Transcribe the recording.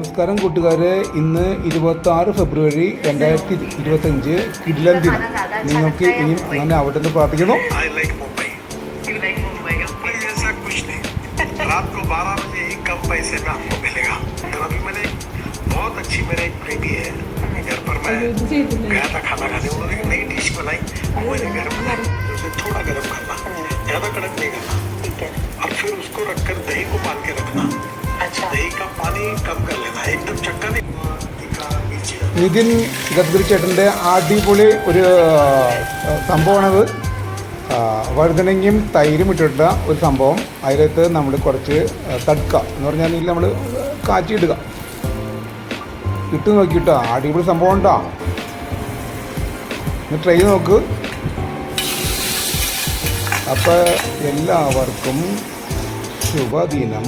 നമസ്കാരം കൂട്ടുകാരെ, ഇന്ന് 26 ഫെബ്രുവരി 2025 കിടിലൻ ദിനം. നിങ്ങൾക്ക് ഇനിയും അങ്ങനെ അവിടെ നിന്ന് പ്രാർത്ഥിക്കുന്നു. रात को 12 बजे ही कम पैसे में आपको मिलेगा। तो अभी मैंने बहुत अच्छी मेरा एक प्रेमी है, घर पर मैं गया था खाना खाने, उन्होंने एक नई डिश बनाई, वो मैंने घर बनाई। उसे थोड़ा गर्म करना, ज़्यादा कड़क नहीं करना, और फिर उसको रखकर दही को बांध के रखना। अच्छा, दही का पानी कम कर लेना, एकदम चक्का नहीं। നിതിൻ ഗഡ്കരി ചേട്ടൻ്റെ അടിപൊളി ഒരു സംഭവമാണത്. വഴുതനങ്ങയും തൈരും ഇട്ടിട്ടുള്ള ഒരു സംഭവം. അതിനകത്ത് നമ്മൾ കുറച്ച് തടുക്ക എന്ന് പറഞ്ഞാൽ നമ്മൾ കാച്ചിടുക, ഇട്ട് നോക്കിയിട്ടോ, അടിപൊളി സംഭവം ഉണ്ടോ, ട്രൈ നോക്ക്. അപ്പോൾ എല്ലാവർക്കും ശുഭദിനം.